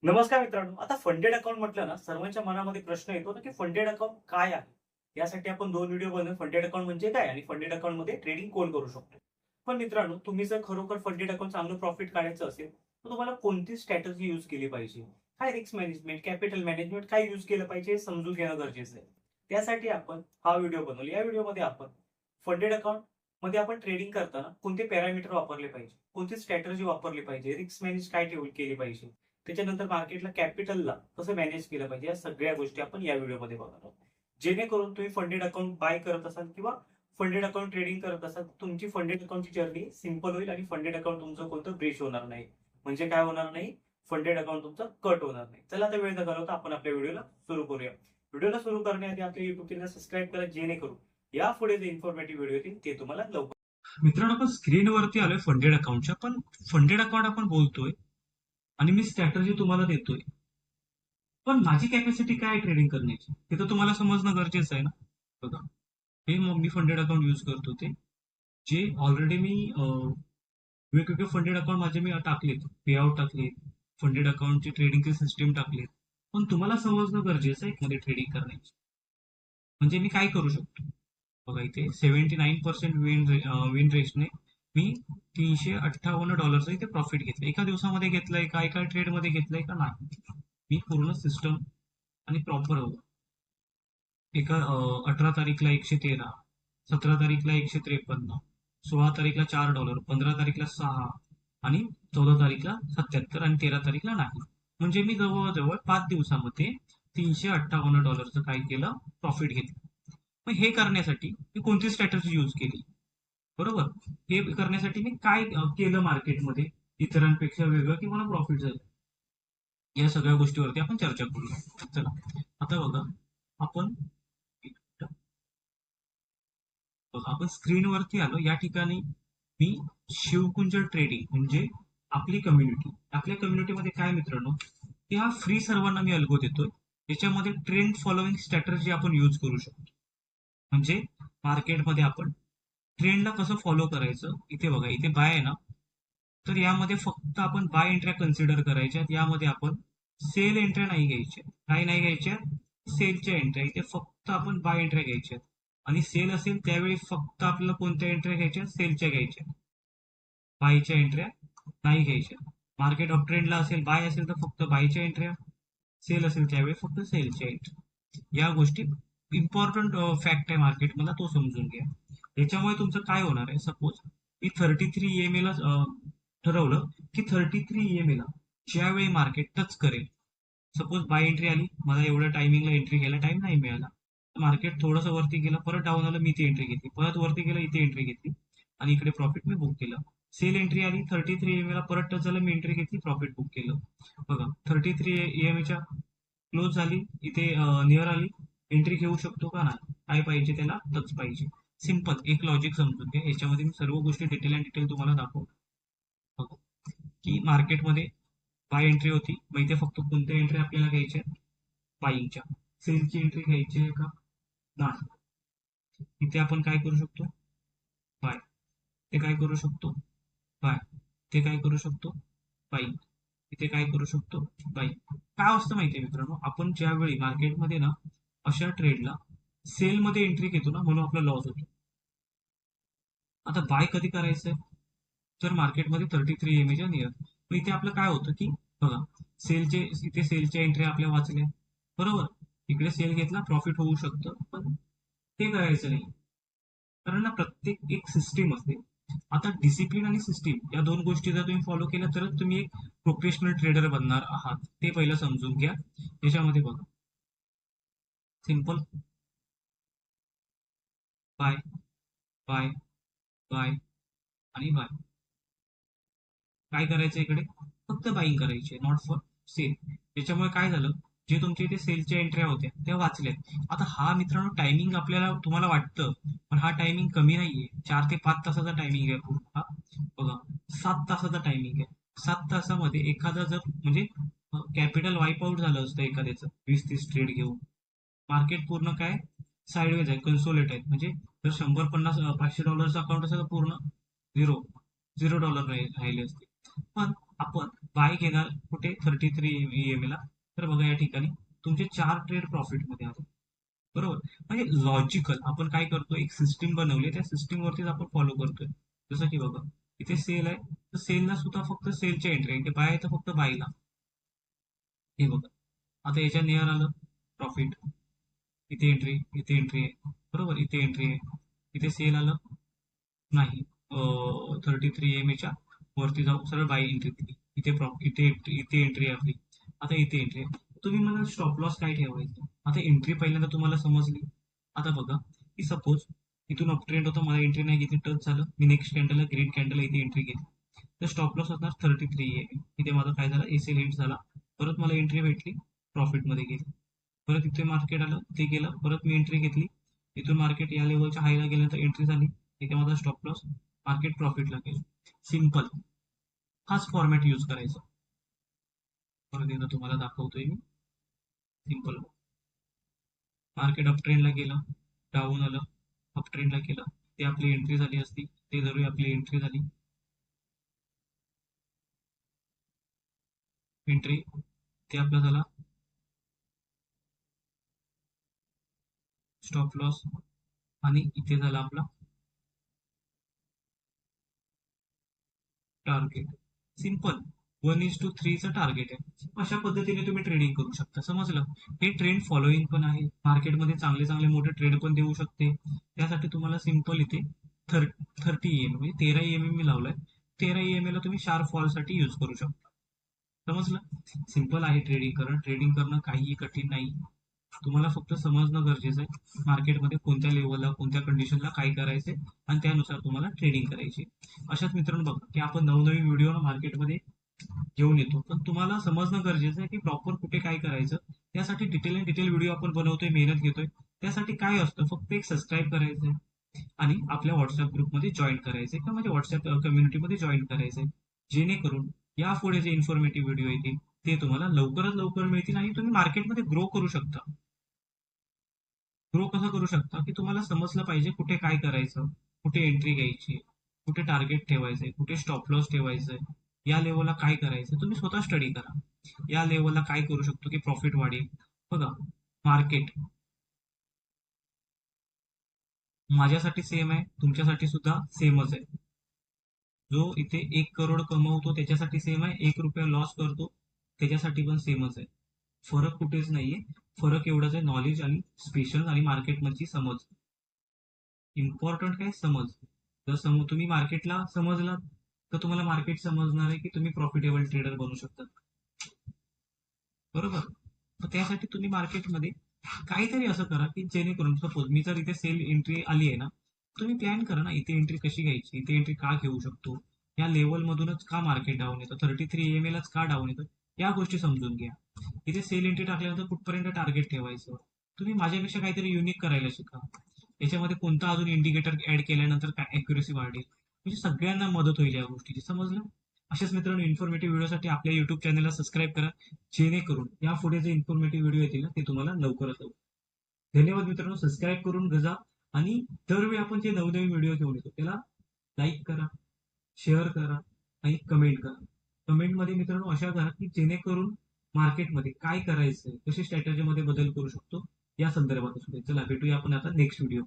नमस्कार मित्रांनो. आता फंडेड अकाउंट म्हटलं ना, सर्वांच्या मनामध्ये प्रश्न येतो ना, की फंडेड अकाउंट काय आहे? यासाठी आपण 2 व्हिडिओ बनवून फंडेड अकाउंट म्हणजे काय आणि फंडेड अकाउंटमध्ये ट्रेडिंग कोण करू शकतो? पण मित्रांनो, तुम्ही जर खरोखर फंडेड अकाउंट चांगलं प्रॉफिट काढायचं असेल, तर तुम्हाला कोणती स्ट्रॅटेजी यूज केली पाहिजे? काय रिस्क मॅनेजमेंट, कॅपिटल मॅनेजमेंट काय यूज केलं पाहिजे हे समजून घेणं गरजेचं आहे. त्यासाठी आपण हा व्हिडिओ बनवला. या व्हिडिओमध्ये आपण फंडेड अकाउंट मध्ये आपण ट्रेडिंग करताना कोणते पॅरामीटर वापरले पाहिजे, कोणती स्ट्रॅटेजी वापरली पाहिजे, रिस्क मॅनेज काय केली पाहिजे, त्याच्यानंतर मार्केटला कॅपिटलला कसं मॅनेज केलं पाहिजे, या सगळ्या गोष्टी आपण या व्हिडिओमध्ये बघणार आहोत. जेणेकरून तुम्ही फंडेड अकाउंट बाय करत असाल किंवा फंडेड अकाउंट ट्रेडिंग करत असाल, तुमची फंडेड अकाउंटची जर्नी सिंपल होईल आणि फंडेड अकाउंट तुमचं कोणतं ब्रीच होणार नाही. म्हणजे काय होणार नाही? फंडेड अकाउंट तुमचं कट होणार नाही. चला आता वेळ न घालवता आपण आपल्या व्हिडिओला सुरू करूया. व्हिडिओला सुरू करण्याआधी आपल्या युट्यूब चॅनल सबस्क्राईब करा, जेणेकरून यापुढे जे इन्फॉर्मेटिव्ह व्हिडिओ येतील ते तुम्हाला लवकर. मित्रांनो, आपण स्क्रीनवरती आलोय फंडेड अकाउंटच्या, पण फंडेड अकाउंट आपण बोलतोय आणि मी स्ट्रॅटर्जी तुम्हाला देतोय. पण माझी कॅपॅसिटी काय ट्रेडिंग करण्याची हे तर तुम्हाला समजणं गरजेचं आहे ना. बघा, हे मग मी फंडेड अकाउंट यूज करतो ते जे ऑलरेडी मी वेगवेगळे फंडेड अकाउंट माझे मी टाकलेत, पे आउट टाकले, फंडेड अकाउंटची ट्रेडिंगची सिस्टीम टाकली. पण तुम्हाला समजणं गरजेचं आहे मध्ये ट्रेडिंग करण्याची. म्हणजे मी काय करू शकतो? बघा, इथे 79% विन रेशने मी $358 इथे प्रॉफिट घेतलं. एका दिवसामध्ये घेतलंय का, एका ट्रेडमध्ये घेतलंय का, नाही. मी पूर्ण सिस्टम आणि प्रॉपर एका 18 तारीखला 113, 17 तारीखला 153, 16 तारीखला $4, 15 तारीखला 6 आणि 14 तारीखला 77 आणि 13 तारीखला नाही. म्हणजे मी जवळजवळ 5 दिवसामध्ये $358 काय केलं, प्रॉफिट घेतलं. मग हे करण्यासाठी मी कोणती स्ट्रॅटेजी यूज केली? बरोबर. हे करण्यासाठी मी काय केलं मार्केटमध्ये इतरांपेक्षा वेगळं की मला प्रॉफिट झालं, या सगळ्या गोष्टीवरती आपण चर्चा करूया. चला, आता बघा, आपण आपण स्क्रीनवरती आलो. या ठिकाणी मी शिवकुंज ट्रेडिंग म्हणजे आपली कम्युनिटी, आपल्या कम्युनिटीमध्ये काय मित्रांनो, की हा फ्री सर्वांना मी अल्गो देतोय. याच्यामध्ये ट्रेंड फॉलोइंग स्ट्रॅटर्जी आपण यूज करू शकतो. म्हणजे मार्केटमध्ये आपण ट्रेंडला कसं फॉलो करायचं. इथे बघा, इथे बाय आहे ना, तर यामध्ये फक्त आपण बाय एंट्र्या कन्सिडर करायच्या. यामध्ये आपण सेल एंट्र्या नाही घ्यायच्या. काय नाही घ्यायच्या? सेलच्या एंट्र्या. इथे फक्त आपण बाय एंट्र्या घ्यायच्या आणि सेल असेल त्यावेळी फक्त आपल्याला कोणत्या एंट्र्या घ्यायच्या? सेलच्या घ्यायच्या. बायच्या एंट्र्या नाही घ्यायच्या. मार्केट ऑफ ट्रेंडला असेल, बाय असेल तर फक्त बायच्या एंट्र्या, सेल असेल त्यावेळी फक्त सेलच्या एंट्र्या. या गोष्टी इम्पॉर्टंट फॅक्ट आहे मार्केट मला, तो समजून घ्या. याच्यामुळे तुमचं काय होणार आहे? सपोज मी 33 EMA ला ठरवलं की 33 EMA ला ज्यावेळी मार्केट टच करेल, सपोज बाय एंट्री आली, मला एवढ्या टायमिंगला एंट्री घ्यायला टाइम नाही मिळाला, मार्केट थोडंसं वरती गेलं, परत डाऊन आलं, मी ती एंट्री घेतली, परत वरती गेलं, इथे एंट्री घेतली आणि इकडे प्रॉफिट मी बुक केलं. सेल एंट्री आली 33 EMA ला, परत टच झालं, मी एंट्री घेतली, प्रॉफिट बुक केलं. बघा, 33 EMA च्या क्लोज झाली, इथे नियर आली, एंट्री घेऊ शकतो का? नाही. काय पाहिजे त्याला? टच पाहिजे. सिंपल एक लॉजिक समजून घ्या. याच्यामध्ये मी सर्व गोष्टी डिटेल अँड डिटेल तुम्हाला दाखवतो. बघा, की मार्केटमध्ये बाय एंट्री होती, मग इथे फक्त कोणत्या एंट्री आपल्याला घ्यायच्या? बाईंगच्या. सेलची एंट्री घ्यायची आहे का? नाही. इथे आपण काय करू शकतो? बाय. ते काय करू शकतो? बाय. ते काय करू शकतो? बाई. इथे काय करू शकतो? बाई. काय असतं माहितीये मित्रांनो, आपण ज्यावेळी मार्केटमध्ये ना अशा ट्रेडला सेलमध्ये एंट्री घेतो ना, म्हणून आपला लॉस होतो. आता बाय कधी करायचंय? तर मार्केटमध्ये 33 EMA नियर. पण इथे आपलं काय होतं की बघा, सेलचे इथे सेलच्या एंट्री आपल्या वाचल्या, बरोबर. इकडे सेल घेतला, प्रॉफिट होऊ शकतं, पण ते करायचं नाही. कारण ना, प्रत्येक एक सिस्टीम असते. आता डिसिप्लिन आणि सिस्टीम या दोन गोष्टी जर तुम्ही फॉलो केल्या तरच तुम्ही एक प्रोफेशनल ट्रेडर बनणार आहात. ते पहिलं समजून घ्या. याच्यामध्ये बघा, सिंपल बाय, बाय, बाय आणि बाय. काय करायचं इकडे? फक्त बाईंग करायची, नॉट फॉर सेल. याच्यामुळे काय झालं, जे तुमच्या इथे सेलच्या एंट्र्या होत्या त्या वाचल्या. आता हा मित्रांनो टायमिंग आपल्याला तुम्हाला वाटतं, पण हा टायमिंग कमी नाहीये. 4 ते 5 तासाचा टायमिंग आहे पूर्ण हा. बघा, 7 तासाचा टायमिंग आहे. 7 तासामध्ये एखादा जर म्हणजे कॅपिटल वाईप आउट झालं असतं एखाद्याचं 20-30 ट्रेड घेऊन, मार्केट पूर्ण काय साईडवेज आहे, कन्सोलेट आहे. म्हणजे जर 100-50 $500 अकाउंट असेल तर पूर्ण झिरो $0 राहिले असते. पण आपण बाय घेणार कुठे 33 EMA ला. तर बघा या ठिकाणी तुमचे 4 ट्रेड प्रॉफिटमध्ये आले. बरोबर. म्हणजे लॉजिकल आपण काय करतो, एक सिस्टीम बनवली, त्या सिस्टीम वरतीच आपण फॉलो करतोय. जसं की बघा इथे सेल आहे, तर सेलला सुद्धा फक्त सेलच्या एंट्री, इथे बाय आहे तर फक्त बायला. हे बघा आता याच्या नियर आलं प्रॉफिट, इथे एंट्री आहे. बरोबर, इथे एंट्री आहे. इथे सेल आलं नाही, 33 EMA वरती जाऊ सरळ बाय एंट्री दिली. इथे एंट्री आहे आपली. आता इथे एंट्री आहे. तुम्ही मला स्टॉप लॉस काय ठेवायचं, आता एंट्री पहिल्यांदा तुम्हाला समजली. आता बघा की सपोज इथून अप ट्रेंड होता, मला एंट्री नाही घेतली, टच झालं, मी नेक्स्ट कॅन्डल ग्रीन कॅन्डल इथे एंट्री घेतली, तर स्टॉप लॉस असणार 33 EMA. इथे माझा काय झाला, एसएल हिट झाला, परत मला एंट्री भेटली, प्रॉफिटमध्ये गेली. परत इथे मार्केट आलं, ते गेलं, परत मी एंट्री घेतली, इथून मार्केट या लेवलच्या हायला गेल्यानंतर एंट्री झाली, इथे माझा स्टॉप लॉस, मार्केट प्रॉफिटला गेलं. सिम्पल, हाच फॉर्मॅट यूज करायचा. परत एकदा तुम्हाला दाखवतोय मी. सिम्पल, मार्केट अप ट्रेंडला गेलं, डाऊन आलं, अप ट्रेंडला गेलं, ते आपली एंट्री झाली असती, ते जरूर आपली एंट्री झाली, एंट्री ते आपला झाला स्टॉप लॉस, आणि इथे झाला आपला टार्गेट. सिंपल, 1:3चं टार्गेट आहे. अशा पद्धतीने तुम्ही ट्रेडिंग करू शकता. समजलं. हे ट्रेंड फॉलोईंग पण आहे, मार्केटमध्ये चांगले चांगले मोठे ट्रेड पण देऊ शकते. त्यासाठी तुम्हाला सिंपल इथे 30 EMA म्हणजे 13 EMA मी लावलाय, 13 EMA ला तुम्ही शार्प फॉल साठी यूज करू शकता. समजलं. सिंपल आहे ट्रेडिंग करणं, ट्रेडिंग करणं काहीही कठीण नाही. तुम्हाला फक्त समजणं गरजेचं आहे, मार्केटमध्ये कोणत्या लेवलला कोणत्या कंडिशनला काय करायचंय, आणि त्यानुसार तुम्हाला ट्रेडिंग करायची. अशाच मित्रांनो बघा की आपण नवनवीन व्हिडिओ मार्केटमध्ये घेऊन येतो, पण तुम्हाला समजणं गरजेचं आहे की प्रॉपर कुठे काय करायचं. त्यासाठी डिटेल अँड डिटेल व्हिडिओ आपण बनवतोय, मेहनत घेतोय. त्यासाठी काय असतं, फक्त एक सबस्क्राईब करायचंय आणि आपल्या व्हॉट्सअप ग्रुपमध्ये जॉईन करायचंय, किंवा म्हणजे व्हॉट्सअप कम्युनिटीमध्ये जॉईन करायचंय, जेणेकरून यापुढे जे इन्फॉर्मेटिव्ह व्हिडिओ येतील ते तुम्हाला लवकरात लवकर मिळतील, आणि तुम्ही मार्केटमध्ये ग्रो करू शकता. ग्रो कसं करू शकता की तुम्हाला समजलं पाहिजे कुठे काय करायचं, कुठे एंट्री घ्यायची, कुठे टार्गेट ठेवायचंय, कुठे स्टॉप लॉस ठेवायचंय, या लेवलला काय करायचं तुम्ही स्वतः स्टडी करा. या लेवलला काय करू शकतो की प्रॉफिट वाढेल. बघा मार्केट माझ्यासाठी सेम आहे, तुमच्यासाठी सुद्धा सेमच आहे. जो इथे 1 करोड कमवतो त्याच्यासाठी सेम आहे, 1 रुपया लॉस करतो त्याच्यासाठी पण सेमच आहे. फरक कुठेच नाहीये. फरक एवढाच आहे, नॉलेज आणि स्पेशल आणि मार्केटमधची समज. इम्पॉर्टंट काय, समज. जर तुम्ही मार्केटला समजलात, तर तुम्हाला मार्केट समजणार आहे की तुम्ही प्रॉफिटेबल ट्रेडर बनू शकता. बरोबर. तर त्यासाठी तुम्ही मार्केटमध्ये काहीतरी असं करा की जेणेकरून, सपोज मी जर इथे सेल एंट्री आली आहे ना, तुम्ही प्लॅन करा ना, इथे एंट्री कशी घ्यायची, इथे एंट्री का घेऊ शकतो, या लेवल मधूनच का मार्केट डाऊन येतं, 33 EMA लाच का डाऊन येतं, या गोष्टी समजून घ्या. इथे सेल एंट्री टाकल्यानंतर कुठपर्यंत टार्गेट ठेवायचं, तुम्ही माझ्यापेक्षा काहीतरी युनिक करायला शिका. याच्यामध्ये कोणता अजून इंडिकेटर ऍड केल्यानंतर काय अॅक्युरेसी वाढेल, म्हणजे सगळ्यांना मदत होईल या गोष्टीची. समजलं. अशाच मित्रांनो इन्फॉर्मेटिव्ह व्हिडिओसाठी आपल्या युट्यूब चॅनलला सबस्क्राईब करा, जेणेकरून यापुढे जे इन्फॉर्मेटिव्ह व्हिडिओ येतील ना ते तुम्हाला लवकरच लवकर. धन्यवाद मित्रांनो, सबस्क्राईब करून गजा. आणि दरवेळी आपण जे नवनवीन व्हिडिओ घेऊन येतो त्याला लाईक करा, शेअर करा आणि कमेंट करा. कमेंटमध्ये मित्रांनो अशा करा की जेणेकरून मार्केटमध्ये काय करायचंय, कशी स्ट्रॅटेजीमध्ये बदल करू शकतो, या संदर्भात असू दे. चला भेटूया आपण आता नेक्स्ट व्हिडिओ.